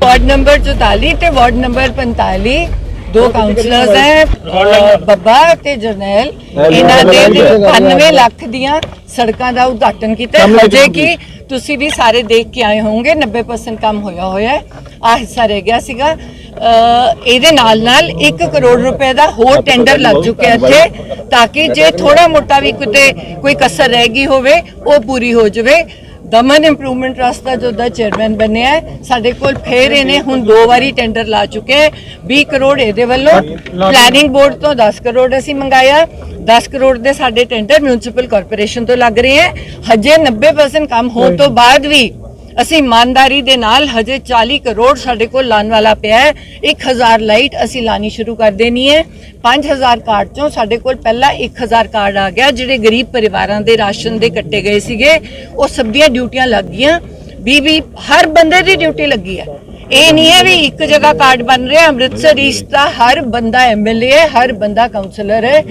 Ward number 44 ਤੇ ward number 45 दो counsellors हैं ਬੱਬਾ ਤੇ ਜਰਨੈਲ ਇਹਨਾਂ ਦੇ 95 ਲੱਖ ਦੀਆਂ ਸੜਕਾਂ ਦਾ ਉਦਘਾਟਨ ਕੀਤਾ ਜੇ ਕਿ ਤੁਸੀਂ ਵੀ ਸਾਰੇ ਦੇਖ ਕੇ ਆਏ ਹੋਵੋਗੇ 90% ਕੰਮ ਹੋਇਆ ਹੈ ਆ ਹਿੱਸਾ ਰਹਿ ਗਿਆ ਸੀਗਾ ਇਹਦੇ ਨਾਲ 1 ਕਰੋੜ ਰੁਪਏ ਦਾ ਹੋਰ ਟੈਂਡਰ ਲੱਗ ਚੁੱਕਿਆ ਇੱਥੇ ਤਾਂ ਕਿ ਜੇ ਥੋੜਾ ਮੋਟਾ ਵੀ ਕਿਤੇ ਕੋਈ ਕਸਰ ਰਹਿ ਗਈ ਹੋਵੇ ਉਹ ਪੂਰੀ ਹੋ ਜਾਵੇ दमन इंप्रूवमेंट ट्रस्ट का जो चेयरमैन बने है साडे कोल फिर इन्हें हुण 2 बारी टेंडर ला चुके हैं 20 करोड़ इहदे वल्लों प्लैनिंग बोर्ड तो 10 करोड़ असीं मंगाया 10 करोड़ दे साडे टेंडर म्यूनसिपल कॉरपोरेशन तो लग रहे हैं हजे 90% काम होने तो बाद भी ਅਸੀਂ ਇਮਾਨਦਾਰੀ ਦੇ ਨਾਲ ਹਜੇ 40 ਕਰੋੜ ਸਾਡੇ ਕੋਲ ਲਾਣ ਵਾਲਾ ਪਿਆ ਹੈ 1000 ਲਾਈਟ ਅਸੀਂ ਲਾਣੀ ਸ਼ੁਰੂ ਕਰ ਦੇਣੀ ਹੈ 5000 ਕਾਰਡ ਚੋਂ ਸਾਡੇ ਕੋਲ ਪਹਿਲਾ 1000 ਕਾਰਡ ਆ ਗਿਆ ਜਿਹੜੇ ਗਰੀਬ ਪਰਿਵਾਰਾਂ ਦੇ ਰਾਸ਼ਨ ਦੇ ਕੱਟੇ ਗਏ ਸੀਗੇ ਉਹ ਸਭ ਦੀਆਂ ਡਿਊਟੀਆਂ ਲੱਗ ਗਈਆਂ ਬੀਬੀ ਹਰ ਬੰਦੇ ਦੀ ਡਿਊਟੀ ਲੱਗੀ ਹੈ ਇਹ ਨਹੀਂ ਹੈ ਵੀ ਇੱਕ ਜਗ੍ਹਾ ਕਾਰਡ ਬਣ ਰਿਹਾ ਅੰਮ੍ਰਿਤਸਰ ਈਸਟ ਦਾ ਹਰ ਬੰਦਾ ਐਮਐਲਏ ਹੈ ਹਰ ਬੰਦਾ ਕਾਉਂਸਲਰ ਹੈ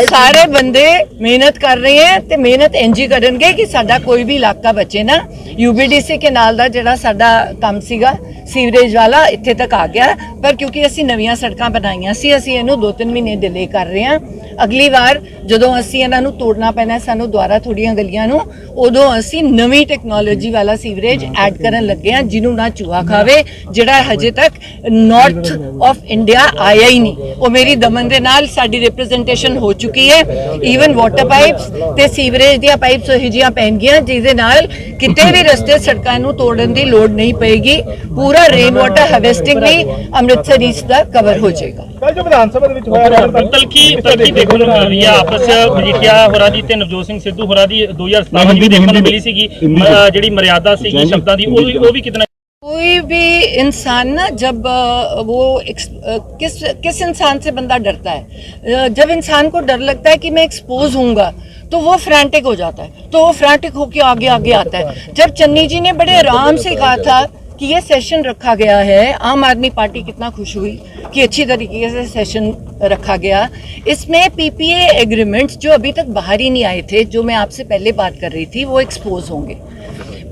ਸਾਰੇ ਬੰਦੇ ਮਿਹਨਤ ਕਰ ਰਹੇ ਹੈ ਤੇ ਮਿਹਨਤ ਇੰਜੀ ਕਰਨਗੇ ਕਿ ਸਾਡਾ ਕੋਈ ਵੀ ਇਲਾਕਾ ਬਚੇ ਨਾ यूबीडीसी के नाल दा जिहड़ा साडा काम सीगा सीवरेज वाला इत्थे तक आ गया पर क्योंकि असीं नवीं सड़कां बनाईआं सी असीं इहनूं 2-3 महीने डिले कर रहे हां अगली बार जदों असीं इहनां नूं तोड़ना पैना सानूं दुआरा थोड़ियां गलियां नूं उदों असीं नवीं टैक्नोलॉजी वाला सीवरेज ऐड करन लगे हां जिन्हूं ना चूहा खावे जिहड़ा हजे तक नॉर्थ ऑफ इंडिया आया ही नहीं वो मेरी दमन दे नाल साडी रिप्रजेंटेशन हो चुकी है ईवन वाटर पाइप्स ते सीवरेज ਦੀਆਂ ਪਾਈਪਸ ਉਹ ਜਿਹੀਆਂ ਪੈਣਗੀਆਂ ਜਿਹਦੇ ਨਾਲ ਕਿਤੇ ਵੀ ਰਸਤੇ ਸੜਕਾਂ ਨੂੰ ਤੋੜਨ ਦੀ ਲੋੜ ਨਹੀਂ ਪਏਗੀ ਪੂਰਾ ਰੇਨ ਵਾਟਰ ਹਾਰਵੈਸਟਿੰਗ ਵੀ ਅੰਮ੍ਰਿਤਸਰ ਈਸਟ ਦਾ ਕਵਰ ਹੋ ਜਾਏਗਾ ਕੱਲ ਜੋ ਵਿਧਾਨ ਸਭਾ ਦੇ ਵਿੱਚ ਹੋਇਆ ਤਲਖੀ ਦੇਖਣ ਨੂੰ ਮਿਲ ਰਹੀ ਹੈ ਆਪਸ ਮਜੀਠੀਆ ਹੋਰਾਂ ਦੀ ਤੇ ਨਵਜੋਤ ਸਿੰਘ ਸਿੱਧੂ ਹੋਰਾਂ ਦੀ 2017 ਦੀ ਦੇਖਣ ਨੂੰ ਮਿਲੀ ਸੀਗੀ ਜਿਹੜੀ ਮਰਿਆਦਾ ਸੀਗੀ ਸ਼ਬਦਾਂ ਦੀ ਉਹ ਵੀ ਕਿਤਨਾ कोई भी इंसान ना जब वो किस इंसान से बंदा डरता है जब इंसान को डर लगता है कि मैं एक्सपोज होऊंगा तो वो फ्रैंटिक हो जाता है तो वो फ्रैंटिक होके आगे आगे आता है जब चन्नी जी ने बड़े आराम से कहा था कि ये सेशन रखा गया है आम आदमी पार्टी कितना खुश हुई कि अच्छी तरीके से सेशन रखा गया इसमें पीपीए एग्रीमेंट्स जो अभी तक बाहर ही नहीं आए थे जो मैं आपसे पहले बात कर रही थी वो एक्सपोज होंगे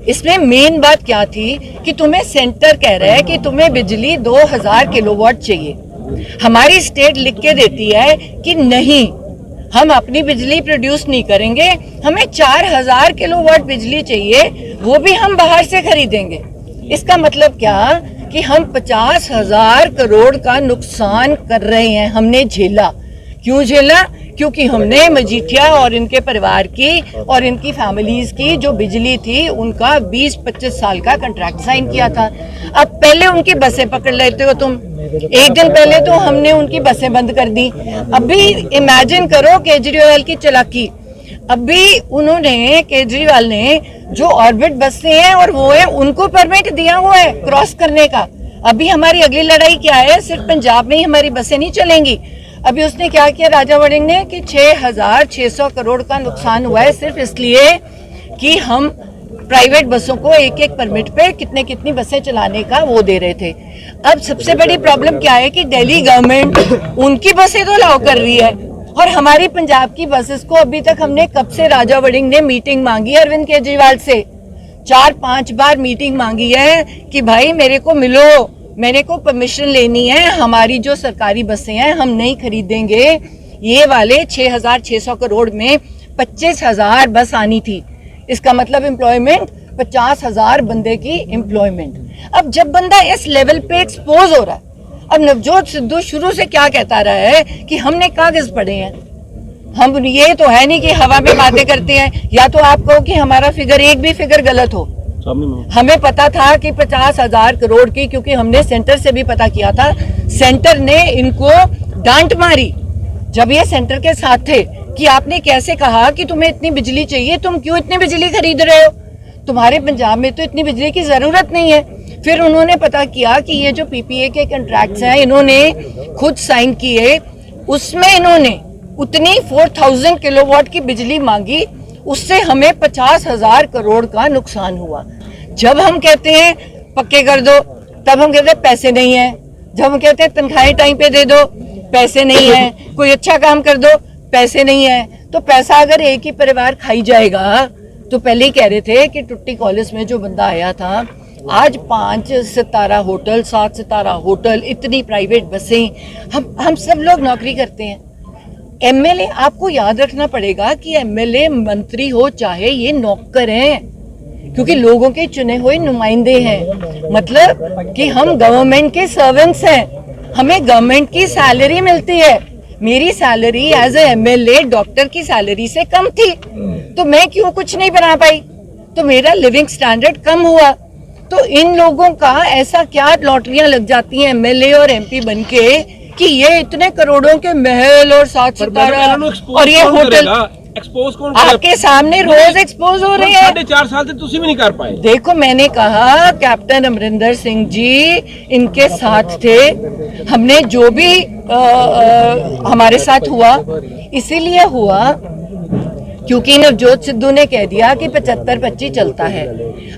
इसमें मेन बात क्या थी कि तुम्हें सेंटर कह रहा है कि तुम्हें बिजली 2000 किलोवाट चाहिए हमारी स्टेट लिख के देती है कि नहीं हम अपनी बिजली प्रोड्यूस नहीं करेंगे हमें 4000 किलोवाट बिजली चाहिए वो भी हम बाहर से खरीदेंगे इसका मतलब क्या कि हम 50,000 करोड़ का नुकसान कर रहे हैं हमने झेला क्यों झेला क्योंकि हमने मजीठिया और इनके परिवार की और इनकी फैमिलीज की जो बिजली थी उनका 20-25 साल का कॉन्ट्रैक्ट साइन किया था अब पहले उनकी बसें पकड़ लेते हो तुम एक दिन पहले तो हमने उनकी बसें बंद कर दी अभी इमेजिन करो केजरीवाल की चालाकी अभी उन्होंने केजरीवाल ने जो ऑर्बिट बसें हैं और वो है उनको परमिट दिया हुआ है क्रॉस करने का अभी हमारी अगली लड़ाई क्या है सिर्फ पंजाब में ही हमारी बसें नहीं चलेंगी अभी उसने क्या किया राजा वड़िंग ने कि 6600 करोड़ का नुकसान हुआ है सिर्फ इसलिए कि हम प्राइवेट बसों को एक परमिट पे कितनी बसें चलाने का वो दे रहे थे अब सबसे बड़ी प्रॉब्लम क्या है कि दिल्ली गवर्नमेंट उनकी बसें तो अलाउ कर रही है और हमारी पंजाब की बसेस को अभी तक हमने कब से राजा वड़िंग ने मीटिंग मांगी अरविंद केजरीवाल से 4-5 बार मीटिंग मांगी है कि भाई मेरे को मिलो मेरे को परमिशन लेनी है हमारी जो सरकारी बसें हैं हम नहीं खरीदेंगे ये वाले 6600 करोड़ में 25,000 बस आनी थी इसका मतलब एम्प्लॉयमेंट 50,000 बंदे की एम्प्लॉयमेंट अब जब बंदा इस लेवल पे एक्सपोज हो रहा है अब नवजोत सिद्धू शुरू से क्या कहता रहा है कि हमने कागज पढ़े हैं हम ये तो है नहीं कि हवा में बातें करते हैं या तो आप कहो कि हमारा फिगर एक भी फिगर गलत हो हमें पता था कि 50,000 करोड़ की क्योंकि हमने सेंटर से भी पता किया था सेंटर ने इनको डांट मारी जब ये सेंटर के साथ थे कि आपने कैसे कहा कि तुम्हें इतनी बिजली चाहिए तुम क्यों इतनी बिजली खरीद रहे हो तुम्हारे पंजाब में तो इतनी बिजली की जरूरत नहीं है फिर उन्होंने पता किया कि ये जो पीपीए के कॉन्ट्रैक्ट्स हैं इन्होंने खुद साइन किए उसमें इन्होंने उतनी 4000 किलोवाट की बिजली मांगी उससे हमें 50,000 करोड़ का नुकसान हुआ जब हम कहते हैं पक्के कर दो तब हम कहते हैं पैसे नहीं है जब हम कहते हैं तनख्वाहें टाइम पे दे दो पैसे नहीं है कोई अच्छा काम कर दो पैसे नहीं है तो पैसा अगर एक ही परिवार खाई जाएगा तो पहले ही कह रहे थे कि टुट्टी कॉलेज में जो बंदा आया था, आज 5 सितारा होटल, 7 सितारा होटल, इतनी प्राइवेट बसें, हम सब लोग नौकरी करते हैं। एमएलए, आपको याद रखना पड़ेगा कि एमएलए मंत्री हो चाहे ये नौकर हैं, क्योंकि लोगों के चुने हुए नुमाइंदे हैं। मतलब कि हम गवर्नमेंट के सर्वेंट्स हैं, हमें गवर्नमेंट की सैलरी मिलती है। मेरी salary as a MLA doctor की सैलरी से कम थी, तो मैं क्यों कुछ नहीं बना पाई? तो मेरा लिविंग स्टैंडर्ड कम हुआ। तो इन लोगों का ऐसा क्या लॉटरियां लग जाती हैं एमएलए और एमपी बनके कि ये इतने करोड़ों के महल और 7 सितारा और ये होटल एक्सपोज कौन आपके सामने रोज एक्सपोज हो रहे हैं। 4.5 साल से तुसी भी नहीं कर पाए। देखो, मैंने कहा कैप्टन अमरिंदर सिंह जी इनके साथ थे, हमने जो भी हमारे साथ हुआ इसीलिए हुआ क्योंकि नवजोत सिद्धू ने कह दिया कि 75-25 चलता है।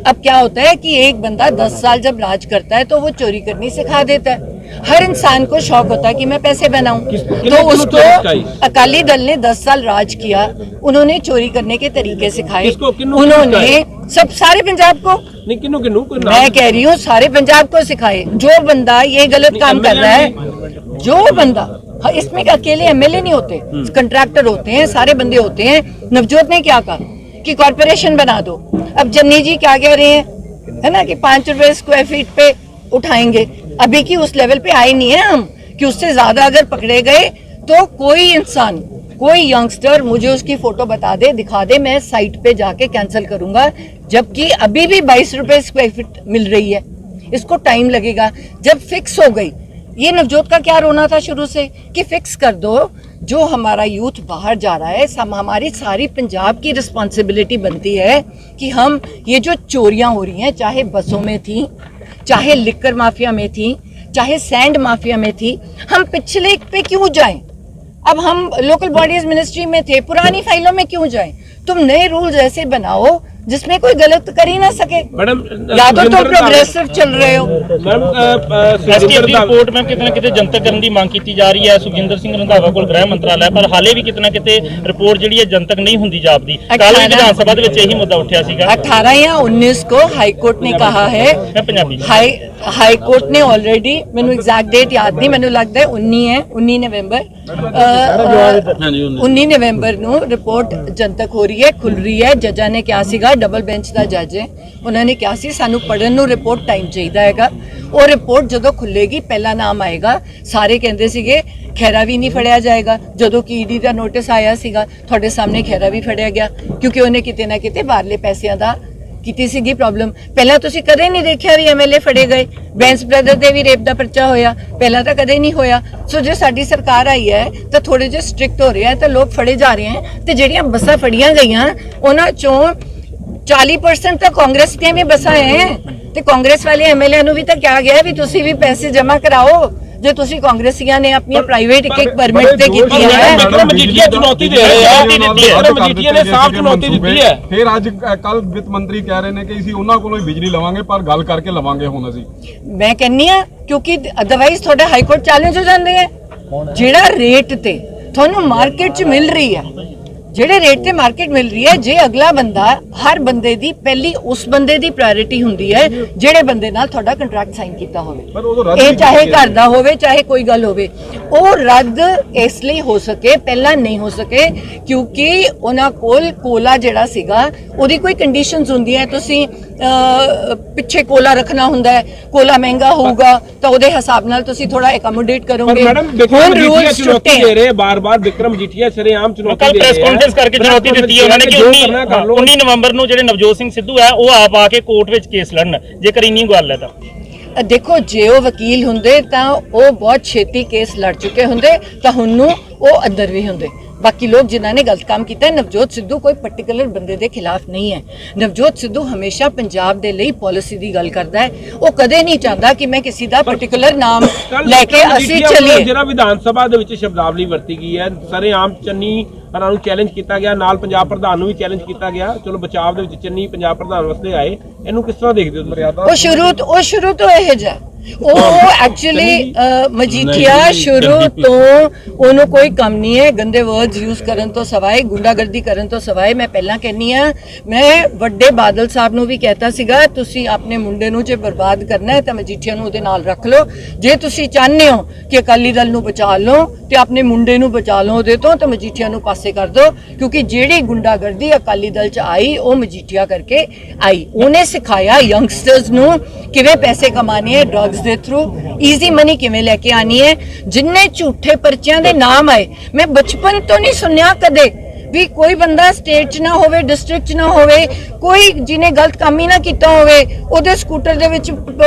अब क्या होता है कि एक बंदा 10 साल जब राज करता है तो वो चोरी करनी सिखा देता है। हर इंसान को शौक होता है कि मैं पैसे बनाऊं, तो उसको अकाली दल ने 10 साल राज किया, उन्होंने चोरी करने के तरीके सिखाए। उन्होंने सब सारे पंजाब को नहीं, किन्नू किन्नू मैं कह रही हूँ सारे पंजाब को सिखाए। जो बंदा ये गलत काम कर रहा है, जो बंदा, हाँ, इसमें अकेले एमएलए नहीं होते, कंट्रैक्टर होते हैं, सारे बंदे होते हैं। नवजोत ने क्या कहा कि कॉर्पोरेशन बना दो। अब जन्नी जी क्या कह रहे हैं, है ना, कि 5 रुपए स्क्वायर फीट पे उठाएंगे। अभी की उस लेवल पे आए नहीं है हम कि उससे ज्यादा अगर पकड़े गए तो कोई इंसान, कोई यंगस्टर मुझे उसकी फोटो बता दे, दिखा दे, मैं साइट पे जाके कैंसिल करूंगा। जबकि अभी भी 22 रुपए स्क्वायर फीट मिल रही है। इसको टाइम लगेगा। जब फिक्स हो गई, ये नवजोत का क्या रोना था शुरू से कि फिक्स कर दो, जो हमारा यूथ बाहर जा रहा है, हमारी सारी पंजाब की रिस्पॉन्सिबिलिटी बनती है कि हम ये जो चोरियां हो रही हैं, चाहे बसों में थी, चाहे लिकर माफिया में थी, चाहे सैंड माफिया में थी, हम पिछले पे क्यों जाएं? अब हम लोकल बॉडीज मिनिस्ट्री में थे, पुरानी फाइलों में क्यों जाएं? तुम नए रूल्स ऐसे बनाओ जिसमें कोई गलत कर ही ना सके। मैडम, या तो तुम प्रोग्रेसिव चल रहे हो। ਐਸਟੀਐਫ ਦੀ ਰਿਪੋਰਟ ਮੈਂ ਕਿਤੇ ਨਾ ਕਿਤੇ ਜਨਤਕ ਕਰਨ ਦੀ ਮੰਗ ਕੀਤੀ ਜਾ ਰਹੀ ਹੈ। ਸੁਖਜਿੰਦਰ ਸਿੰਘ ਰੰਧਾਵਾ ਕੋਲ ਗ੍ਰਹਿ ਮੰਤਰਾਲਾ, ਪਰ ਹਾਲੇ ਵੀ ਕਿਤੇ ਨਾ ਕਿਤੇ ਰਿਪੋਰਟ ਜਿਹੜੀ ਹੈ ਜਨਤਕ ਨਹੀਂ ਹੁੰਦੀ ਜਾਪਦੀ। ਕੱਲ ਵੀ ਵਿਧਾਨ ਸਭਾ ਦੇ ਵਿੱਚ ਇਹੀ ਮੁੱਦਾ ਉੱਠਿਆ ਸੀਗਾ। 18 या 19 को हाई कोर्ट ने कहा है, मैं पंजाबी हाई कोर्ट ने ऑलरेडी, मैंने एग्जैक्ट डेट याद नहीं, मैंने लगता है 19 नवंबर 19 ਨਵੰਬਰ ਨੂੰ ਰਿਪੋर्ट जनतक हो रही है, खुल रही है। जजा ने क्या ਸੀਗਾ, डबल बेंच ਦਾ जज है, उन्होंने क्या ਸੀ ਸਾਨੂੰ ਪੜਨ ਨੂੰ ਰਿਪੋर्ट टाइम ਚਾਹੀਦਾ ਹੈਗਾ। ਉਹ ਰਿਪੋर्ट ਜਦੋਂ ਖੁੱਲੇਗੀ ਪਹਿਲਾ ਨਾਮ ਆਏਗਾ। ਸਾਰੇ ਕਹਿੰਦੇ ਸੀਗੇ ਖੈਰਾ ਵੀ ਨਹੀਂ ਫੜਿਆ ਜਾਏਗਾ। ਜਦੋਂ ਕਿ ਈਡੀ ਦਾ ਨੋਟਿਸ ਆਇਆ ਸੀਗਾ, ਤੁਹਾਡੇ ਸਾਹਮਣੇ ਖੈਰਾ ਵੀ ਫੜਿਆ ਗਿਆ ਕਿਉਂਕਿ ਉਹਨੇ ਕਿਤੇ ਨਾ ਕਿਤੇ ਬਾਹਰਲੇ ਪੈਸਿਆਂ ਦਾ ਕੀਤੀ ਸੀਗੀ ਪ੍ਰੋਬਲਮ। ਪਹਿਲਾਂ ਤੁਸੀਂ ਕਦੇ ਨਹੀਂ ਦੇਖਿਆ ਵੀ ਐਮਐਲਏ ਫੜੇ ਗਏ। ਬੈਂਸ ਬ੍ਰਦਰ ਦੇ ਵੀ ਰੇਪ ਦਾ ਪਰਚਾ ਹੋਇਆ, ਪਹਿਲਾਂ ਤਾਂ ਕਦੇ ਨਹੀਂ ਹੋਇਆ। ਸੋ ਜੇ ਸਾਡੀ ਸਰਕਾਰ ਆਈ ਹੈ ਤਾਂ ਥੋੜੇ ਜਿਹਾ ਸਟ੍ਰਿਕਟ ਹੋ ਰਿਹਾ ਹੈ, ਤਾਂ ਲੋਕ ਫੜੇ ਜਾ ਰਹੇ ਹੈ। ਤੇ ਜਿਹੜੀਆਂ ਬੱਸਾਂ ਫੜੀਆਂ ਗਈਆਂ ਉਹਨਾਂ ਚੋਂ 40% ਤਾਂ ਕਾਂਗਰਸ ਦੀਆਂ ਵੀ ਬੱਸਾਂ ਹੈ, ਤੇ ਕਾਂਗਰਸ ਵਾਲੇ ਐਮਐਲਏ ਨੂੰ ਵੀ ਤਾਂ ਕਿਹਾ ਗਿਆ ਵੀ ਤੁਸੀਂ ਵੀ ਪੈਸੇ ਜਮ੍ਹਾਂ ਕਰਾਓ जो तुसी कांग्रेसियां ने अपनी प्राइवेट एक परमिट ते कीती है। विक्रम मजीठिया चुनौती दे रहे हैं, विक्रम मजीठिया ने साफ चुनौती दी है। फिर आज कल वित्त मंत्री कह रहे हैं कि ਅਸੀਂ ਉਹਨਾਂ ਕੋਲੋਂ ਹੀ ਬਿਜਲੀ ਲਵਾਂਗੇ, ਪਰ ਗੱਲ ਕਰਕੇ ਲਵਾਂਗੇ ਹੁਣ ਅਸੀਂ। मैं कहनी आ क्योंकि अदरवाइज थोड़ा हाई कोर्ट चैलेंज हो जाते हैं। जेड़ा रेट ते थानू मार्केट च मिल रही है, ਜਿਹੜੇ ਰੇਟ ਤੇ ਮਾਰਕੀਟ ਮਿਲ ਰਹੀ ਹੈ, ਜੇ ਅਗਲਾ ਬੰਦਾ, ਹਰ ਬੰਦੇ ਦੀ ਪਹਿਲੀ ਉਸ ਬੰਦੇ ਦੀ ਪ੍ਰਾਇੋਰਟੀ ਹੁੰਦੀ ਹੈ ਜਿਹੜੇ ਬੰਦੇ ਨਾਲ ਤੁਹਾਡਾ ਕੰਟਰੈਕਟ ਸਾਈਨ ਕੀਤਾ ਹੋਵੇ। ਇਹ ਚਾਹੇ ਘਰ ਦਾ ਹੋਵੇ, ਚਾਹੇ ਕੋਈ ਗੱਲ ਹੋਵੇ, ਉਹ ਰੱਦ ਇਸ ਲਈ ਹੋ ਸਕੇ, ਪਹਿਲਾਂ ਨਹੀਂ ਹੋ ਸਕੇ ਕਿਉਂਕਿ ਉਹਨਾਂ ਕੋਲ ਕੋਲਾ ਜਿਹੜਾ ਸੀਗਾ ਉਹਦੀ ਕੋਈ ਕੰਡੀਸ਼ਨਸ ਹੁੰਦੀਆਂ। ਤੁਸੀਂ ਪਿੱਛੇ ਕੋਲਾ ਰੱਖਣਾ ਹੁੰਦਾ ਹੈ, ਕੋਲਾ ਮਹਿੰਗਾ ਹੋਊਗਾ ਤਾਂ ਉਹਦੇ ਹਿਸਾਬ ਨਾਲ ਤੁਸੀਂ ਥੋੜਾ ਐਕੋਮੋਡੇਟ ਕਰੋਗੇ। ਮੈਡਮ, ਵਿਕਰਮ ਮਜੀਠੀਆ ਚੁਣੌਤੀ ਦੇ ਰਹੇ ਬਾਰ-ਬਾਰ, ਵਿਕਰਮ ਮਜੀਠੀਆ ਸਰੇਆਮ ਚੁਣੌਤੀ ਦੇ ਰਹੇ ਕਾਨਫਰੰਸ ਕਰਕੇ ਚੁਣੌਤੀ ਦਿੱਤੀ ਹੈ ਉਹਨਾਂ ਨੇ ਕਿ 19 ਨਵੰਬਰ ਨੂੰ ਜਿਹੜੇ ਨਵਜੋਤ ਸਿੰਘ ਸਿੱਧੂ ਹੈ ਉਹ ਆਪ ਆ ਕੇ ਕੋਰਟ ਵਿੱਚ ਕੇਸ ਲੜਨ, ਜੇਕਰ ਇੰਨੀ ਗੱਲ ਹੈ ਤਾਂ। ਦੇਖੋ, ਜੇ ਉਹ ਵਕੀਲ ਹੁੰਦੇ ਤਾਂ ਉਹ ਬਹੁਤ ਛੇਤੀ ਕੇਸ ਲੜ ਚੁੱਕੇ ਹੁੰਦੇ, ਤਾਂ ਹੁਣ ਨੂੰ ਉਹ ਅੰਦਰ ਵੀ ਹੁੰਦੇ। बाकी लोग जिन्होंने गलत काम किया है, नवजोत सिद्धू कोई पर्टिकुलर बंदे के खिलाफ नहीं है। नवजोत सिद्धू हमेशा पंजाब दे लिए पॉलिसी की गल करता है। वो कदे नहीं चाहता कि मैं किसी का पर्टिकुलर नाम लैके असी चलिए। ਜਿਹੜਾ ਵਿਧਾਨ ਸਭਾ ਦੇ ਵਿੱਚ ਸ਼ਬਦਾਵਲੀ ਵਰਤੀ ਗਈ ਹੈ, ਸਰੇਆਮ ਚੰਨੀ ਹਰਾਂ ਨੂੰ ਚੈਲੰਜ ਕੀਤਾ ਗਿਆ, ਨਾਲ ਪੰਜਾਬ ਪ੍ਰਧਾਨ ਨੂੰ ਵੀ ਚੈਲੰਜ ਕੀਤਾ ਗਿਆ। ਚਲੋ ਬਚਾਵ ਦੇ ਵਿੱਚ ਚੰਨੀ ਪੰਜਾਬ ਪ੍ਰਧਾਨ ਵਾਸਤੇ ਆਏ, ਇਹਨੂੰ ਕਿਸ ਤਰ੍ਹਾਂ ਦੇਖਦੇ ਹੋ? ਉਹ ਸ਼ੁਰੂ ਤੋਂ ਇਹ ਜਿਹਾ ਉਹ ਐਕਚੁਅਲੀ ਮਜੀਠੀਆ ਸ਼ੁਰੂ ਤੋਂ ਉਹਨੂੰ ਕੋਈ ਕੰਮ ਨਹੀਂ ਹੈ ਗੰਦੇ ਵਰਡਸ ਯੂਜ਼ ਕਰਨ ਤੋਂ ਸਵਾਏ, ਗੁੰਡਾਗਰਦੀ ਕਰਨ ਤੋਂ ਸਵਾਏ। ਮੈਂ ਪਹਿਲਾਂ ਕਹਿੰਨੀ ਆ, ਮੈਂ ਵੱਡੇ ਬਾਦਲ ਸਾਹਿਬ ਨੂੰ ਵੀ ਕਹਿਤਾ ਸੀਗਾ, ਤੁਸੀਂ ਆਪਣੇ ਮੁੰਡੇ ਨੂੰ ਜੇ ਬਰਬਾਦ ਕਰਨਾ ਹੈ ਤਾਂ ਮਜੀਠੀਆ ਨੂੰ ਉਹਦੇ ਨਾਲ ਰੱਖ ਲਓ। ਜੇ ਤੁਸੀਂ ਚਾਹੁੰਦੇ ਹੋ ਕਿ ਅਕਾਲੀ ਦਲ ਨੂੰ ਬਚਾ ਲਓ ਤੇ ਆਪਣੇ ਮੁੰਡੇ ਨੂੰ ਬਚਾ ਲਓ ਉਹਦੇ ਤੋਂ, ਤਾਂ ਮਜੀਠੀਆ ਨੂੰ ਪਾਸੇ ਕਰ ਦਿਓ, ਕਿਉਂਕਿ ਜਿਹੜੀ ਗੁੰਡਾਗਰਦੀ ਅਕਾਲੀ ਦਲ 'ਚ ਆਈ ਉਹ ਮਜੀਠੀਆ ਕਰਕੇ ਆਈ। ਉਹਨੇ ਸਿਖਾਇਆ ਯੰਗਸਟਰਸ ਨੂੰ ਕਿਵੇਂ ਪੈਸੇ ਕਮਾਣੇ ਹੈ ਡਰੱਗਸ ਦੇ ਥਰੂ, ਈਜ਼ੀ ਮਨੀ ਕਿਵੇਂ ਲੈ ਕੇ ਆਣੀ ਹੈ। ਜਿੰਨੇ ਝੂਠੇ ਪਰਚਿਆਂ ਦੇ ਨਾਮ ਆਏ, ਮੈਂ ਬਚਪਨ ਤੋਂ ਨਹੀਂ ਸੁਣਿਆ ਕਦੇ ਵੀ ਕੋਈ ਬੰਦਾ ਸਟੇਟ 'ਚ ਨਾ ਹੋਵੇ, ਡਿਸਟ੍ਰਿਕਟ 'ਚ ਨਾ ਹੋਵੇ, ਕੋਈ ਜਿਹਨੇ ਗਲਤ ਕੰਮ ਹੀ ਨਾ ਕੀਤਾ ਹੋਵੇ, ਉਹਦੇ ਸਕੂਟਰ ਦੇ ਵਿੱਚ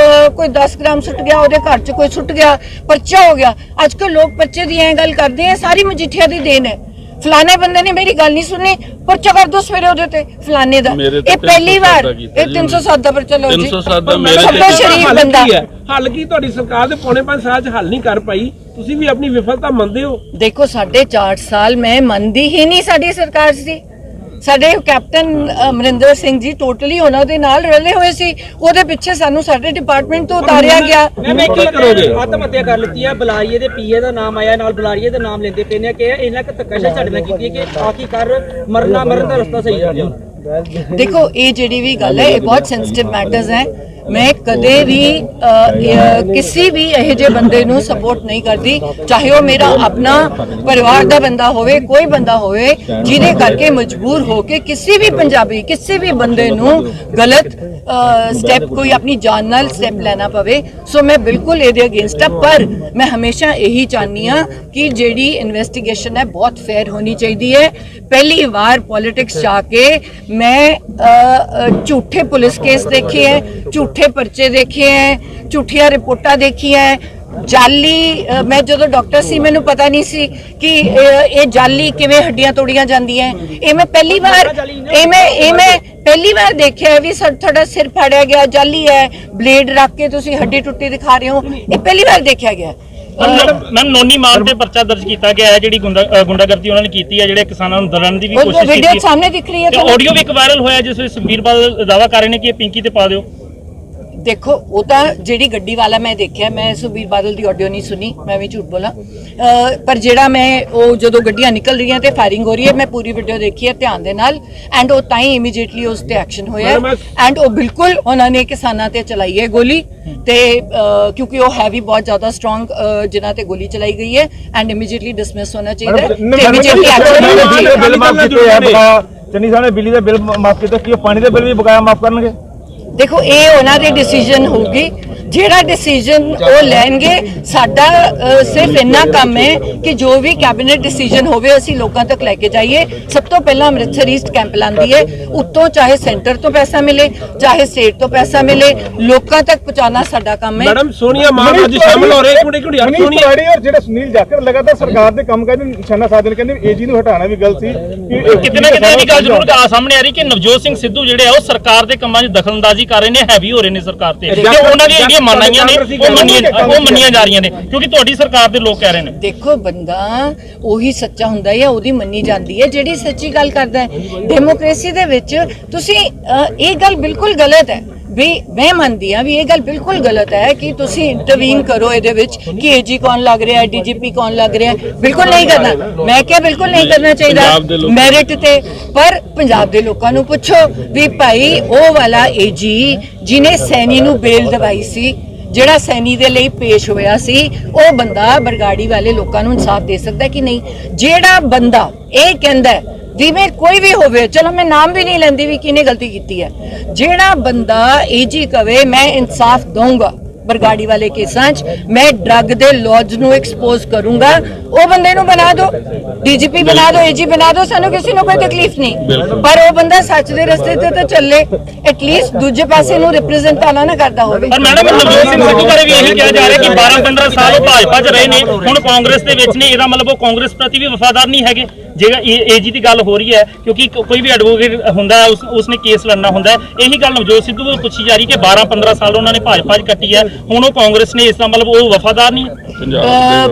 ਕੋਈ 10 ਗ੍ਰਾਮ ਸੁੱਟ ਗਿਆ, ਉਹਦੇ ਘਰ 'ਚ ਕੋਈ ਸੁੱਟ ਗਿਆ, ਪਰਚਾ ਹੋ ਗਿਆ। ਅੱਜ ਕੱਲ੍ਹ ਲੋਕ ਪਰਚੇ ਦੀ ਐਂ ਗੱਲ ਕਰਦੇ ਆ, ਸਾਰੀ ਮਜੀਠੀਆ ਦੀ ਦੇਣ ਹੈ। ਫਲਾਣੇ ਬੰਦੇ ਨੇ ਮੇਰੀ ਗੱਲ ਨਹੀਂ ਸੁਣੀ, ਪਰਚਾ ਕਰ ਦੋ ਸਵੇਰੇ ਉਹਦੇ ਤੇ ਫਲਾਣੇ ਦਾ। ਇਹ ਪਹਿਲੀ ਵਾਰ ਇਹ 307 ਦਾ ਪਰਚਾ ਲਓ ਜੀ। 307 ਦਾ ਸਭ ਤੋਂ ਸ਼ਰੀਫ ਬੰਦਾ। ਹੱਲ ਕੀ ਤੁਹਾਡੀ ਸਰਕਾਰ ਦੇ ਪੌਣੇ 5 ਸਾਲ 'ਚ ਹੱਲ ਨਹੀਂ ਕਰ ਪਾਈ, ਤੁਸੀਂ ਵੀ ਆਪਣੀ ਵਿਫਲਤਾ ਮੰਨਦੇ ਹੋ? ਦੇਖੋ 4.5 ਸਾਲ ਮੈਂ ਮੰਨਦੀ ਹੀ ਨਹੀਂ ਸਾਡੀ ਸਰਕਾਰ ਸੀ। ਸਾਡੇ ਕੈਪਟਨ ਅਮਰਿੰਦਰ ਸਿੰਘ ਜੀ ਟੋਟਲੀ ਉਹਨਾਂ ਦੇ ਨਾਲ ਰਲੇ ਹੋਏ ਸੀ, ਉਹਦੇ ਪਿੱਛੇ ਸਾਨੂੰ ਸਾਡੇ ਡਿਪਾਰਟਮੈਂਟ ਤੋਂ ਉਤਾਰਿਆ ਗਿਆ। ਮੈਂ ਕੀ ਕਰੋਗੇ? ਆਤਮ ਹੱਤਿਆ ਕਰ ਲਿੱਤੀ ਹੈ, ਬੁਲਾਰੀਏ ਦੇ ਪੀਏ ਦਾ ਨਾਮ ਆਇਆ, ਨਾਲ ਬੁਲਾਰੀਏ ਦਾ ਨਾਮ ਲੈਂਦੇ ਪਏ ਨੇ ਕਿ ਇਹਨਾਂ ਕਿ ਧੱਕਾਸ਼ਾਹੀ ਸਾਡੇ ਨਾਲ ਕੀਤੀ ਹੈ ਕਿ ਆਖਿਰਕਾਰ ਮਰਨ ਦਾ ਰਸਤਾ ਸਹੀ ਹੋ ਜਾਣਾ। ਦੇਖੋ ਇਹ ਜਿਹੜੀ ਵੀ ਗੱਲ ਹੈ, ਇਹ ਬਹੁਤ ਸੈਂਸਿਟਿਵ ਮੈਟਰਸ ਹੈ। ਮੈਂ ਕਦੇ ਵੀ ਕਿਸੇ ਵੀ ਇਹੋ ਜਿਹੇ ਬੰਦੇ ਨੂੰ ਸਪੋਰਟ ਨਹੀਂ ਕਰਦੀ, ਚਾਹੇ ਉਹ ਮੇਰਾ ਆਪਣਾ ਪਰਿਵਾਰ ਦਾ ਬੰਦਾ ਹੋਵੇ, ਕੋਈ ਬੰਦਾ ਹੋਵੇ ਜਿਹਦੇ ਕਰਕੇ ਮਜਬੂਰ ਹੋ ਕੇ ਕਿਸੇ ਵੀ ਪੰਜਾਬੀ, ਕਿਸੇ ਵੀ ਬੰਦੇ ਨੂੰ ਗਲਤ ਸਟੈਪ, ਕੋਈ ਆਪਣੀ ਜਾਨ ਨਾਲ ਸਟੈਪ ਲੈਣਾ ਪਵੇ। ਸੋ ਮੈਂ ਬਿਲਕੁਲ ਇਹਦੇ ਅਗੇਂਸਟ ਆ, ਪਰ ਮੈਂ ਹਮੇਸ਼ਾ ਇਹੀ ਚਾਹਨੀ ਆ ਕਿ ਜਿਹੜੀ ਇਨਵੈਸਟੀਗੇਸ਼ਨ ਹੈ ਬਹੁਤ ਫੇਅਰ ਹੋਣੀ ਚਾਹੀਦੀ ਹੈ। ਪਹਿਲੀ ਵਾਰ ਪੋਲਿਟਿਕਸ ਜਾ ਕੇ ਮੈਂ ਝੂਠੇ ਪੁਲਿਸ ਕੇਸ ਦੇਖੇ ਹੈ, ਝੂਠੇ ਪਰਚੇ ਦੇਖੇ ਹੈ, ਝੂਠੀਆਂ ਰਿਪੋਰਟਾਂ ਦੇਖੀ ਹੈ, ਜਾਲੀ। ਮੈਂ ਜਦੋਂ ਡਾਕਟਰ ਸੀ ਮੈਨੂੰ ਪਤਾ ਨਹੀਂ ਸੀ ਕਿ ਇਹ ਜਾਲੀ ਕਿਵੇਂ ਹੱਡੀਆਂ ਤੋੜੀਆਂ ਜਾਂਦੀਆਂ। ਇਹ ਮੈਂ ਪਹਿਲੀ ਵਾਰ ਦੇਖਿਆ ਵੀ ਤੁਹਾਡਾ ਸਿਰ ਫਾੜਿਆ ਗਿਆ, ਜਾਲੀ ਹੈ, ਬਲੇਡ ਰੱਖ ਕੇ ਤੁਸੀਂ ਹੱਡੀ ਟੁੱਟੀ ਦਿਖਾ ਰਹੇ ਹੋ, ਇਹ ਪਹਿਲੀ ਵਾਰ ਦੇਖਿਆ ਗਿਆ। ਮੈਮ ਨੋਨੀ ਮਾਨ ਤੇ ਪਰਚਾ ਦਰਜ ਕੀਤਾ ਗਿਆ ਹੈ, ਜਿਹੜੀ ਗੁੰਡਾਗਰਦੀ ਉਹਨਾਂ ਨੇ ਕੀਤੀ ਹੈ, ਜਿਹੜੇ ਕਿਸਾਨਾਂ ਨੂੰ ਦਲਣ ਦੀ ਵੀ ਕੋਸ਼ਿਸ਼ ਕੀਤੀ ਹੈ। ਵੀਡੀਓ ਸਾਹਮਣੇ ਦਿਖ ਰਹੀ ਹੈ, ਤੇ ਆਡੀਓ ਵੀ ਇੱਕ ਵਾਇਰਲ ਹੋਇਆ ਜਿਸ ਵਿੱਚ ਸੁਖਬੀਰ ਬਾਦਲ ਦਾਅਵਾ ਕਰ ਰਹੇ ਨੇ ਕਿ ਇਹ ਪਿੰਕੀ ਤੇ ਪਾ ਦਿਓ। ਦੇਖੋ ਉਹ ਤਾਂ ਜਿਹੜੀ ਗੱਡੀ ਵਾਲਾ ਮੈਂ ਦੇਖਿਆ, ਮੈਂ ਸੁਖਬੀਰ ਬਾਦਲ ਦੀ ਆਡੀਓ ਨਹੀਂ ਸੁਣੀ, ਮੈਂ ਵੀ ਝੂਠ ਬੋਲਾਂ। ਪਰ ਜਿਹੜਾ ਮੈਂ ਉਹ ਜਦੋਂ ਗੱਡੀਆਂ ਨਿਕਲ ਰਹੀਆਂ ਤੇ ਫਾਇਰਿੰਗ ਹੋ ਰਹੀ ਹੈ, ਮੈਂ ਪੂਰੀ ਵੀਡੀਓ ਦੇਖੀ ਹੈ ਧਿਆਨ ਦੇ ਨਾਲ, ਐਂਡ ਉਹ ਤਾਂ ਹੀ ਇਮੀਡੀਏਟਲੀ ਉਸ ਤੇ ਐਕਸ਼ਨ ਹੋਇਆ। ਐਂਡ ਉਹ ਬਿਲਕੁਲ ਉਹਨਾਂ ਨੇ ਕਿਸਾਨਾਂ ਤੇ ਚਲਾਈ ਹੈ ਗੋਲੀ, ਤੇ ਕਿਉਂਕਿ ਉਹ ਹੈ ਵੀ ਬਹੁਤ ਜ਼ਿਆਦਾ ਸਟਰੋਂਗ ਜਿਨ੍ਹਾਂ ਤੇ ਗੋਲੀ ਚਲਾਈ ਗਈ ਹੈ, ਐਂਡ ਇਮੀਡੀਏਟਲੀ ਡਿਸਮਿਸ ਹੋਣਾ ਚਾਹੀਦਾ ਹੈ ਤੇ ਇਮੀਡੀਏਟਲੀ ਐਕਸ਼ਨ ਹੋਣਾ ਚਾਹੀਦਾ। ਬਿੱਲ ਮਾਫ ਕੀਤੇ ਆ, ਬਕਾਇਆ ਚੰਨੀ ਸਾਹਿਬ ਨੇ ਬਿਜਲੀ ਦੇ ਬਿੱਲ ਮਾਫ ਕੀਤੇ, ਕੀ ਪਾਣੀ ਦੇ ਬਿੱਲ ਵੀ ਬਕਾਇਆ ਮਾਫ ਕਰਨਗੇ? ਦੇਖੋ ਇਹ ਉਹਨਾਂ ਦੀ ਡਿਸੀਜਨ ਹੋਊਗੀ, ਜਿਹੜਾ ਡਿਸੀਜਨ ਉਹ ਲੈਣਗੇ। ਸਾਡਾ ਸਿਰਫ ਇੰਨਾ ਕੰਮ ਹੈ ਕਿ ਜੋ ਵੀ ਕੈਬਨਿਟ ਡਿਸੀਜਨ ਹੋਵੇ ਅਸੀਂ ਲੋਕਾਂ ਤੱਕ ਲੈ ਕੇ ਜਾਈਏ। ਸਭ ਤੋਂ ਪਹਿਲਾਂ ਅੰਮ੍ਰਿਤਸਰ ਈਸਟ ਕੈਂਪ ਲਾਂਦੀ ਹੈ, ਉੱਤੋਂ ਚਾਹੇ ਸੈਂਟਰ ਤੋਂ ਪੈਸਾ ਮਿਲੇ, ਚਾਹੇ ਸਟੇਟ ਤੋਂ ਪੈਸਾ ਮਿਲੇ, ਲੋਕਾਂ ਤੱਕ ਪਹੁੰਚਾਉਣਾ ਸਾਡਾ ਕੰਮ ਹੈ। ਮੈਡਮ ਸੋਨੀਆ ਮਾਨ ਅੱਜ ਸ਼ਾਮਲ ਹੋ ਰਹੇ, ਸੋਨੀਆ ਔਰ ਜਿਹੜਾ ਸੁਨੀਲ ਜਾਖੜ ਲਗਾਤਾਰ ਸਰਕਾਰ ਦੇ ਕੰਮ ਕਰਦੇ ਨਿਸ਼ਾਨਾ ਸਾਧਦੇ ਨੇ, ਕਹਿੰਦੇ ਏਜੀ ਨੂੰ ਹਟਾਉਣਾ ਵੀ ਗਲਤ ਸੀ। ਕਿਤੇ ਨਾ ਕਿਤੇ ਇਹ ਗੱਲ ਜ਼ਰੂਰ ਸਾਹਮਣੇ ਆ ਰਹੀ ਕਿ ਨਵਜੋਤ ਸਿੰਘ ਸਿੱਧੂ ਜਿਹੜੇ ਆ ਉਹ ਸਰਕਾਰ ਦੇ ਕੰਮਾਂ 'ਚ ਦਖਲਅੰਦਾਜ਼ੀ ਕਰ ਰਹੇ ਨੇ, ਹੈਵੀ ਹੋ ਰਹੇ ਨੇ ਸਰਕਾਰ ਤੇ, ਤੇ ਉਹਨਾਂ ਦੀਆਂ ਜਿਹੜੀਆਂ ਮੰਨਾਈਆਂ ਨੇ ਉਹ ਮੰਨੀਆਂ ਜਾ ਰਹੀਆਂ ਨੇ, ਕਿਉਂਕਿ ਤੁਹਾਡੀ ਸਰਕਾਰ ਦੇ ਲੋਕ ਕਹਿ ਰਹੇ ਨੇ। ਦੇਖੋ ਬੰਦਾ ਉਹੀ ਸੱਚਾ ਹੁੰਦਾ ਹੈ, ਉਹਦੀ ਮੰਨੀ ਜਾਂਦੀ ਹੈ ਜਿਹੜੀ ਸੱਚੀ ਗੱਲ ਕਰਦਾ ਹੈ। ਡੈਮੋਕ੍ਰੇਸੀ ਦੇ ਵਿੱਚ ਤੁਸੀਂ ਇਹ ਗੱਲ ਬਿਲਕੁਲ ਗਲਤ ਹੈ ਵੀ ਮੈਂ ਮੰਨਦੀ ਆ ਵੀ ਇਹ ਗੱਲ ਬਿਲਕੁਲ ਗਲਤ ਹੈ ਕਿ ਤੁਸੀਂ ਇੰਟਰਵੀਨ ਕਰੋ ਇਹਦੇ ਵਿੱਚ ਕਿ ਏਜੀ ਕੌਣ ਲੱਗ ਰਿਹਾ ਹੈ, ਡੀਜੀਪੀ ਕੌਣ ਲੱਗ ਰਿਹਾ ਹੈ। ਬਿਲਕੁਲ ਨਹੀਂ ਕਰਨਾ, ਮੈਂ ਕਿਹਾ ਬਿਲਕੁਲ ਨਹੀਂ ਕਰਨਾ ਚਾਹੀਦਾ ਮੈਰਿਟ ਤੇ। ਪਰ ਪੰਜਾਬ ਦੇ ਲੋਕਾਂ ਨੂੰ ਪੁੱਛੋ ਵੀ ਭਾਈ ਉਹ ਵਾਲਾ ਏਜੀ ਜਿਹਨੇ ਸੈਣੀ ਨੂੰ ਬੇਲ ਦਵਾਈ ਸੀ, ਜਿਹੜਾ ਸੈਣੀ ਦੇ ਲਈ ਪੇਸ਼ ਹੋਇਆ ਸੀ, ਉਹ ਬੰਦਾ ਬਰਗਾੜੀ ਵਾਲੇ ਲੋਕਾਂ ਨੂੰ ਇਨਸਾਫ ਦੇ ਸਕਦਾ ਕਿ ਨਹੀਂ? ਜਿਹੜਾ ਬੰਦਾ ਇਹ ਕਹਿੰਦਾ ਜਿਵੇਂ ਕੋਈ ਵੀ ਹੋਵੇ, ਚਲੋ ਮੈਂ ਨਾਮ ਵੀ ਨਹੀਂ ਲੈਂਦੀ ਵੀ ਕਿਹਨੇ ਗਲਤੀ ਕੀਤੀ ਹੈ, ਜਿਹੜਾ ਬੰਦਾ ਏਜੀ ਕਵੇ ਮੈਂ ਇਨਸਾਫ ਦਊਂਗਾ ਬਰਗਾੜੀ ਵਾਲੇ ਕੇਸਾਂ 'ਚ, ਮੈਂ ਡਰੱਗ ਦੇ ਲੌਜ ਨੂੰ ਐਕਸਪੋਜ਼ ਕਰੂੰਗਾ, ਉਹ ਬੰਦੇ ਨੂੰ ਬਣਾ ਦਿਓ, ਡੀਜੀਪੀ ਬਣਾ ਦਿਓ, ਏਜੀ ਬਣਾ ਦਿਓ, ਸਾਨੂੰ ਕਿਸੇ ਨੂੰ ਕੋਈ ਤਕਲੀਫ ਨਹੀਂ। ਪਰ ਉਹ ਬੰਦਾ ਸੱਚ ਦੇ ਰਸਤੇ ਤੇ ਤਾਂ ਚੱਲੇ, ਐਟਲੀਸਟ ਦੂਜੇ ਪਾਸੇ ਨੂੰ ਰਿਪਰੈਜ਼ੈਂਟ ਨਾ ਕਰਦਾ ਹੋਵੇ। ਪਰ ਮੈਡਮ ਨਵਜੋਤ ਸਿੰਘ ਸਿੱਧੂ ਬਾਰੇ ਵੀ ਇਹੀ ਕਿਹਾ ਜਾ ਰਿਹਾ ਕਿ 12-15 ਸਾਲ ਉਹ ਭਾਜਪਾ 'ਚ ਰਹੇ ਨੇ, ਹੁਣ ਕਾਂਗਰਸ ਦੇ ਵਿੱਚ ਨੇ, ਇਹਦਾ ਮਤਲਬ ਉਹ ਕਾਂਗਰਸ ਪ੍ਰਤੀ ਵੀ ਵਫਾਦਾਰ ਨਹੀਂ ਹੈਗੇ। ਜਿਹੜਾ ਏਜੀ ਦੀ ਗੱਲ ਹੋ ਰਹੀ ਹੈ, ਕਿਉਂਕਿ ਕੋਈ ਵੀ ਐਡਵੋਕੇਟ ਹੁੰਦਾ ਹੈ ਉਸਨੇ ਕੇਸ ਲੜਨਾ ਹੁੰਦਾ ਹੈ, ਇਹੀ ਗੱਲ ਨਵਜੋਤ ਸਿੱਧੂ ਨੂੰ ਪੁੱਛੀ ਜਾ ਰਹੀ ਕਿ 12-15 ਸਾਲ ਉਹਨਾਂ ਨੇ ਭਾਜਪਾ 'ਚ ਕੱਟੀ ਹੈ, ਹੁਣ ਉਹ ਕਾਂਗਰਸ ਨੇ, ਇਸ ਦਾ ਮਤਲਬ ਉਹ ਵਫਾਦਾਰ ਨਹੀਂ ਹੈ।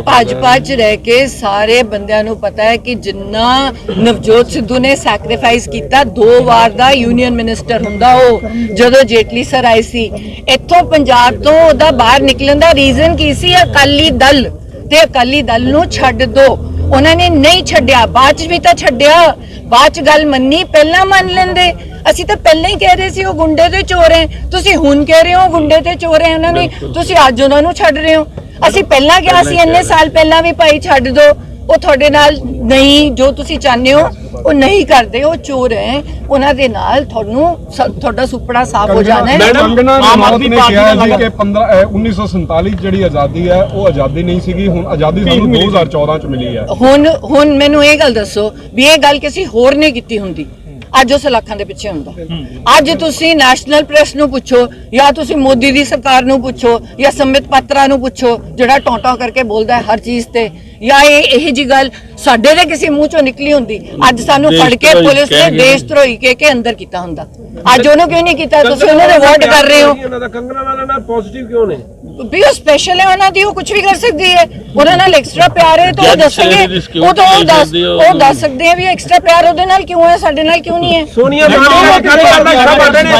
ਭਾਜਪਾ 'ਚ ਰਹਿ ਕੇ ਸਾਰੇ ਬੰਦਿਆਂ ਨੂੰ ਪਤਾ ਹੈ ਕਿ ਜਿੰਨਾ ਨਵਜੋਤ ਸਿੱਧੂ ਨੇ ਸੈਕਰੀਫਾਈਸ ਕੀਤਾ, 2 ਵਾਰ ਦਾ ਯੂਨੀਅਨ ਮਿਨਿਸਟਰ ਹੁੰਦਾ ਉਹ, ਜਦੋਂ ਜੇਟਲੀ ਸਰ ਆਏ ਸੀ ਇੱਥੋਂ ਪੰਜਾਬ ਤੋਂ, ਉਹਦਾ ਬਾਹਰ ਨਿਕਲਣ ਦਾ ਰੀਜ਼ਨ ਕੀ ਸੀ? ਅਕਾਲੀ ਦਲ, ਤੇ ਅਕਾਲੀ ਦਲ ਨੂੰ ਛੱਡ ਦੋ। ਉਹਨਾਂ ਨੇ ਨਹੀਂ ਛੱਡਿਆ, ਬਾਅਦ 'ਚ ਵੀ ਤਾਂ ਛੱਡਿਆ, ਬਾਅਦ 'ਚ ਗੱਲ ਮੰਨੀ, ਪਹਿਲਾਂ ਮੰਨ ਲੈਂਦੇ। ਅਸੀਂ ਤਾਂ ਪਹਿਲਾਂ ਹੀ ਕਹਿ ਰਹੇ ਸੀ ਉਹ ਗੁੰਡੇ ਤੇ ਚੋਰ ਹੈ, ਤੁਸੀਂ ਹੁਣ ਕਹਿ ਰਹੇ ਹੋ ਗੁੰਡੇ ਤੇ ਚੋਰ ਹੈ ਉਹਨਾਂ ਨੇ, ਤੁਸੀਂ ਅੱਜ ਉਹਨਾਂ ਨੂੰ ਛੱਡ ਰਹੇ ਹੋ। ਅਸੀਂ ਪਹਿਲਾਂ ਕਿਹਾ ਸੀ ਇੰਨੇ ਸਾਲ ਪਹਿਲਾਂ ਵੀ ਭਾਈ ਛੱਡ ਦੋ, ਉਹ ਤੁਹਾਡੇ ਨਾਲ ਨਹੀਂ, ਜੋ ਤੁਸੀਂ ਚਾਹੁੰਦੇ ਹੋ ਉਹ ਨਹੀਂ ਕਰਦੇ, ਉਹ ਚੋਰ ਹੈ, ਉਹਨਾਂ ਦੇ ਨਾਲ ਤੁਹਾਡਾ ਸੁਪੜਾ ਸਾਫ਼ ਹੋ ਜਾਣਾ ਹੈ। ਕੰਗਨਾ ਰਣੌਤ ਨੇ ਕਿਹਾ ਸੀ ਕਿ 1947 ਜਿਹੜੀ ਆਜ਼ਾਦੀ ਹੈ ਉਹ ਆਜ਼ਾਦੀ ਨਹੀਂ ਸੀਗੀ, ਹੁਣ ਆਜ਼ਾਦੀ ਸਾਨੂੰ 2014 ਚ ਮਿਲੀ ਹੈ। ਹੁਣ ਮੈਨੂੰ ਇਹ ਗੱਲ ਦੱਸੋ ਵੀ ਇਹ ਗੱਲ ਕਿਸੇ ਹੋਰ ਨੇ ਕੀਤੀ ਹੁੰਦੀ, ਅੱਜ ਉਹ ਸਲਾਖਾਂ ਦੇ ਪਿੱਛੇ ਹੁੰਦਾ। ਅੱਜ ਤੁਸੀਂ ਨੈਸ਼ਨਲ ਪ੍ਰੈਸ ਨੂੰ ਪੁੱਛੋ, ਜਾਂ ਤੁਸੀਂ ਮੋਦੀ ਦੀ ਸਰਕਾਰ ਨੂੰ ਪੁੱਛੋ, ਜਾਂ ਸੰਬਿਤ ਪਾਤਰਾ ਨੂੰ ਪੁੱਛੋ ਜਿਹੜਾ ਟੌਂਟਾ ਕਰਕੇ ਬੋਲਦਾ ਹੈ ਹਰ ਚੀਜ਼ ਤੇ, ਜਾਂ ਇਹ ਜੀ ਗੱਲ ਸਾਡੇ ਦੇ ਕਿਸੇ ਮੂੰਹ ਚੋਂ ਨਿਕਲੀ ਹੁੰਦੀ, ਅੱਜ ਸਾਨੂੰ ਫੜ ਕੇ ਪੁਲਿਸ ਨੇ ਦੇਸ਼ ਧਰੋਹੀ ਕੇ ਅੰਦਰ ਕੀਤਾ ਹੁੰਦਾ। ਅੱਜ ਉਹਨੂੰ ਕਿਉਂ ਨਹੀਂ ਕੀਤਾ? ਤੁਸੀਂ ਉਹਨੂੰ ਰਿਵਾਰਡ ਕਰ ਰਹੇ ਹੋ। ਉਹਨਾਂ ਦਾ ਕੰਗਨਾ ਨਾਲ ਪੋਜ਼ਿਟਿਵ ਕਿਉਂ ਨੇ? ਵੀ ਉਹ ਸਪੈਸ਼ਲ ਹੈ, ਉਹਨਾਂ ਦੀ ਉਹ ਕੁਝ ਵੀ ਕਰ ਸਕਦੀ ਹੈ, ਉਹਨਾਂ ਨਾਲ ਐਕਸਟਰਾ ਪਿਆਰ ਹੈ ਤਾਂ ਉਹ ਦੱਸਣਗੇ, ਉਹ ਦੱਸ ਸਕਦੇ ਆ ਵੀ ਐਕਸਟਰਾ ਪਿਆਰ ਉਹਦੇ ਨਾਲ ਕਿਉਂ ਹੈ, ਸਾਡੇ ਨਾਲ ਕਿਉਂ ਨਹੀਂ ਹੈ। ਸੋਨੀਆ ਮਾਨ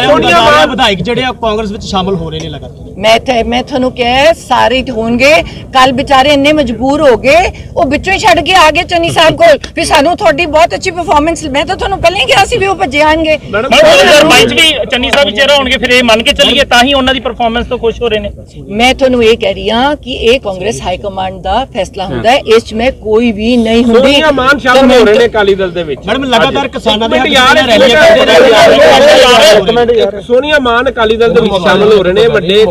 ਸੋਨੀਆ ਮਾਨ ਵਿਧਾਇਕ ਜਿਹੜੇ ਆ ਕਾਂਗਰਸ ਵਿੱਚ ਸ਼ਾਮਲ ਹੋ ਰਹੇ ਨੇ ਲਗਾਤਾਰ। ਮੈਂ ਤੁਹਾਨੂੰ ਕਿਹਾ ਸਾਰੇ ਹੋਣਗੇ, ਕੱਲ ਵਿਚਾਰੇ ਇੰਨੇ ਮਜਬੂਰ ਹੋ ਗਏ, ਉਹ ਵਿੱਚੋਂ ਹੀ ਛੱਡ ਕੇ ਆ ਗਏ ਚੰਨੀ ਸਾਹਿਬ ਕੋਲ ਵੀ ਸਾਨੂੰ ਤੁਹਾਡੀ ਬਹੁਤ ਅੱਛੀ ਪਰਫਾਰਮੈਂਸ। ਮੈਂ ਤਾਂ ਤੁਹਾਨੂੰ ਪਹਿਲਾਂ ਹੀ ਕਿਹਾ ਸੀ ਵੀ ਉਹ ਭੱਜੇ ਆਣਗੇ। 2022 ਚ ਵੀ ਚੰਨੀ ਸਾਹਿਬ ਚਿਹਰਾ ਹੋਣਗੇ, ਫਿਰ ਇਹ ਮੰਨ ਕੇ ਚੱਲੀਏ ਤਾਂ ਹੀ ਉਹਨਾਂ ਦੀ ਪਰਫਾਰਮੈਂਸ ਤੋਂ ਖੁਸ਼ ਹੋ ਰਹੇ ਨੇ। ਮੈਂ ਤੁਹਾਨੂੰ ਇਹ ਕਹਿ ਰਹੀ ਹਾਂ ਕਿ ਇਹ ਕਾਂਗਰਸ ਹਾਈ ਕਮਾਂਡ ਦਾ ਫੈਸਲਾ ਹੁੰਦਾ ਹੈ, ਇਸ 'ਚ ਮੈਂ ਕੋਈ ਵੀ ਨਹੀਂ ਹੁੰਦੀ। ਸੋਨੀਆ ਮਾਨ ਸ਼ਾਮਲ ਹੋ ਰਹੇ ਨੇ ਅਕਾਲੀ ਦਲ ਦੇ ਵਿੱਚ। ਮੈਡਮ ਲਗਾਤਾਰ ਕਿਸਾਨਾਂ ਦੇ ਸੋਨੀਆ ਮਾਨ ਅਕਾਲੀ ਦਲ ਦੇ ਵਿੱਚ ਸ਼ਾਮਲ ਹੋ ਰਹੇ ਨੇ, ਵੱਡੇ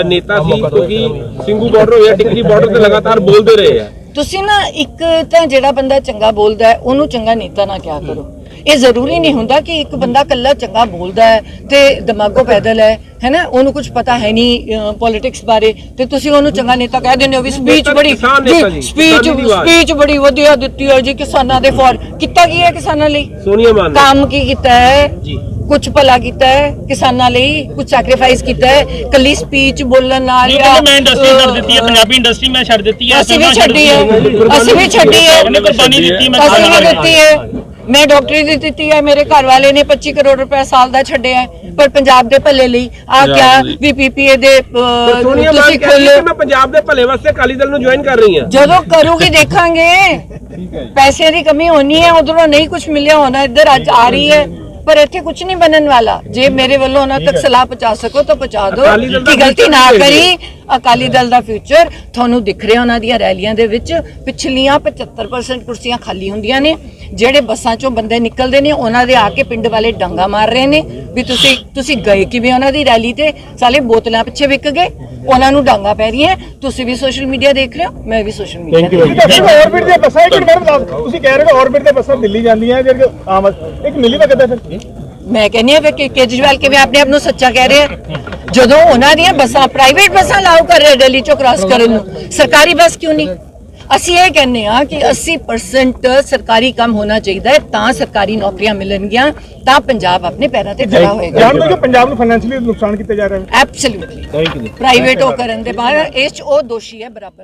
ਨੇਤਾ ਸੀ, ਕਿਉਂਕਿ ਸਿੰਘੂ ਬਾਰਡਰ ਹੋਇਆ, ਟਿਕਰੀ ਬਾਰਡਰ ਤੇ ਲਗਾਤਾਰ ਬੋਲਦੇ ਰਹੇ ਆ। ਤੁਸੀਂ ਨਾ ਇੱਕ ਤਾਂ ਜਿਹੜਾ ਬੰਦਾ ਚੰਗਾ ਬੋਲਦਾ ਹੈ ਉਹਨੂੰ ਚੰਗਾ ਨੇਤਾ ਨਾ ਕਿਹਾ ਕਰੋ। ਇਹ ਜ਼ਰੂਰੀ ਨਹੀਂ ਹੁੰਦਾ ਕਿ ਇੱਕ ਬੰਦਾ ਕੱਲਾ ਚੰਗਾ ਬੋਲਦਾ ਹੈ ਤੇ ਦਿਮਾਗੋਂ ਪੈਦਲ ਹੈ ਨਾ, ਉਹਨੂੰ ਕੁਝ ਪਤਾ ਹੈ ਨਹੀਂ ਪੋਲਿਟਿਕਸ ਬਾਰੇ, ਤੇ ਤੁਸੀਂ ਉਹਨੂੰ ਚੰਗਾ ਨੇਤਾ ਕਹਿ ਦਿੰਦੇ ਹੋ ਵੀ ਸਪੀਚ ਬੜੀ ਵਧੀਆ ਦਿੱਤੀ ਹੈ ਜੀ ਕਿਸਾਨਾਂ ਦੇ ਫੋਰ। ਕੀਤਾ ਕੀ ਹੈ ਕਿਸਾਨਾਂ ਲਈ? ਸੋਨੀਆ ਮਾਨ ਕੰਮ ਕੀ ਕੀਤਾ ਹੈ? ਕੁਝ ਭਲਾ ਕੀਤਾ ਹੈ ਕਿਸਾਨਾਂ ਲਈ, ਕੁਝ ਸੈਕਰੀਫਾਈਸ ਕੀਤਾ ਹੈ? ਕੱਲੀ ਸਪੀਚ ਬੋਲਣ ਨਾਲ ਮੈਂ ਇੰਡਸਟਰੀ ਛੱਡ ਦਿੱਤੀ ਹੈ, ਪੰਜਾਬੀ ਇੰਡਸਟਰੀ ਮੈਂ ਛੱਡ ਦਿੱਤੀ ਹੈ, ਅਸੀਂ ਵੀ ਛੱਡੀ ਹੈ, ਉਹਨੇ ਕੁਰਬਾਨੀ ਦਿੱਤੀ, ਮੈਂ ਅਸੀਂ ਵੀ ਦਿੱਤੀ ਹੈ, ਮੈਂ ਡਾਕਟਰੀ ਦੀ ਦਿੱਤੀ ਹੈ, ਮੇਰੇ ਘਰ ਵਾਲੇ ਨੇ 25 ਕਰੋੜ ਰੁਪਏ ਸਾਲ ਦਾ ਛੱਡਿਆ ਹੈ, ਪਰ ਪੰਜਾਬ ਦੇ ਭਲੇ ਲਈ। ਆ ਕਿਆ ਵੀ ਪੀਪੀਏ ਦੇ ਤੁਸੀਂ ਖੋਲੋ, ਮੈਂ ਪੰਜਾਬ ਦੇ ਭਲੇ ਵਾਸਤੇ ਅਕਾਲੀ ਦਲ ਨੂੰ ਜੁਆਇਨ ਕਰ ਰਹੀ ਹਾਂ। ਜਦੋਂ ਕਰੂਗੀ ਦੇਖਾਂਗੇ। ਪੈਸੇ ਦੀ ਕਮੀ ਹੋਣੀ ਹੈ, ਉਧਰੋਂ ਨਹੀਂ ਕੁਝ ਮਿਲਿਆ ਹੋਣਾ, ਇੱਧਰ ਅੱਜ ਆ ਰਹੀ ਹੈ, ਪਰ ਇੱਥੇ ਕੁਝ ਨਹੀਂ ਬਣਨ ਵਾਲਾ। ਜੇ ਮੇਰੇ ਵੱਲੋਂ ਉਹਨਾਂ ਤੱਕ ਸਲਾਹ ਪਹੁੰਚਾ ਸਕੋ ਤਾਂ ਪਹੁੰਚਾ ਦਿਓ ਕਿ ਗਲਤੀ ਨਾ ਕਰੀ। ਅਕਾਲੀ ਦਲ ਦਾ ਫਿਊਚਰ ਤੁਹਾਨੂੰ ਦਿਖ ਰਿਹਾ ਉਹਨਾਂ ਦੀਆਂ ਰੈਲੀਆਂ ਦੇ ਵਿੱਚ, ਪਿਛਲੀਆਂ 75% ਕੁਰਸੀਆਂ ਖਾਲੀ ਹੁੰਦੀਆਂ ਨੇ, ਜਿਹੜੇ ਬੱਸਾਂ ਚੋਂ ਬੰਦੇ ਨਿਕਲਦੇ ਨੇ ਉਹਨਾਂ ਦੇ ਆ ਕੇ ਪਿੰਡ ਵਾਲੇ ਡਾਂਗਾ ਮਾਰ ਰਹੇ ਨੇ ਵੀ ਤੁਸੀਂ ਗਏ ਕਿਵੇਂ ਉਹਨਾਂ ਦੀ ਰੈਲੀ ਤੇ, ਸਾਲੇ ਬੋਤਲਾਂ ਪਿੱਛੇ ਵਿਕ ਗਏ, ਉਹਨਾਂ ਨੂੰ ਡਾਂਗਾ ਪੈ ਰਹੀਆਂ। ਤੁਸੀਂ ਵੀ ਸੋਸ਼ਲ ਮੀਡੀਆ ਦੇਖ ਰਹੇ ਹੋ, ਮੈਂ ਵੀ ਸੋਸ਼ਲ ਮੀਡੀਆ ਦੇਖ ਰਹੀ ਹਾਂ। ਆਰਬਿਟ ਦੀਆਂ ਬੱਸਾਂ ਤੁਸੀਂ ਕਹਿ ਰਹੇ ਹੋ ਆਰਬਿਟ ਦੀਆਂ ਬੱਸਾਂ ਦਿੱਲੀ ਜਾਂਦੀਆਂ ਜਿਹੜੇ ਆਮ ਇੱਕ ਮਿਲੀ ਵਗਦਾ ਫਿਰ ਮੈਂ ਕਹਿੰਦੀ ਹਾਂ ਕਿ ਕੇਜਰੀਵਾਲ ਕਿਵੇਂ ਆਪਣੇ ਆਪ ਨੂੰ ਸੱਚਾ ਕਹਿ ਰਿਹਾ, ਜਦੋਂ ਉਹਨਾਂ ਦੀਆਂ ਬੱਸਾਂ ਪ੍ਰਾਈਵੇਟ ਬੱਸਾਂ ਲਾਓ ਕਰ ਰਹੇ ਦਿੱਲੀ ਚੋਂ ਕ੍ਰਾਸ ਕਰਨ ਨੂੰ, ਸਰਕਾਰੀ ਬੱਸ ਕਿਉਂ ਨਹੀਂ? ਅਸੀਂ ਇਹ ਕਹਿੰਦੇ ਹਾਂ ਕਿ 80% ਸਰਕਾਰੀ ਕੰਮ ਹੋਣਾ ਚਾਹੀਦਾ ਹੈ, ਤਾਂ ਸਰਕਾਰੀ ਨੌਕਰੀਆਂ ਮਿਲਣਗੀਆਂ, ਤਾਂ ਪੰਜਾਬ ਆਪਣੇ ਪੈਰਾਂ ਤੇ ਖੜਾ ਹੋਏਗਾ। ਜਾਣਦੇ ਕਿ ਪੰਜਾਬ ਨੂੰ ਫਾਈਨੈਂਸ਼ੀਅਲੀ ਨੁਕਸਾਨ ਕੀਤਾ ਜਾ ਰਿਹਾ ਹੈ। ਐਬਸੋਲੂਟਲੀ ਪ੍ਰਾਈਵੇਟ ਉਹ ਕਰਨ ਦੇ ਬਾਅਦ ਇਸ 'ਚ ਉਹ ਦੋਸ਼ੀ ਹੈ ਬਰਾਬਰ।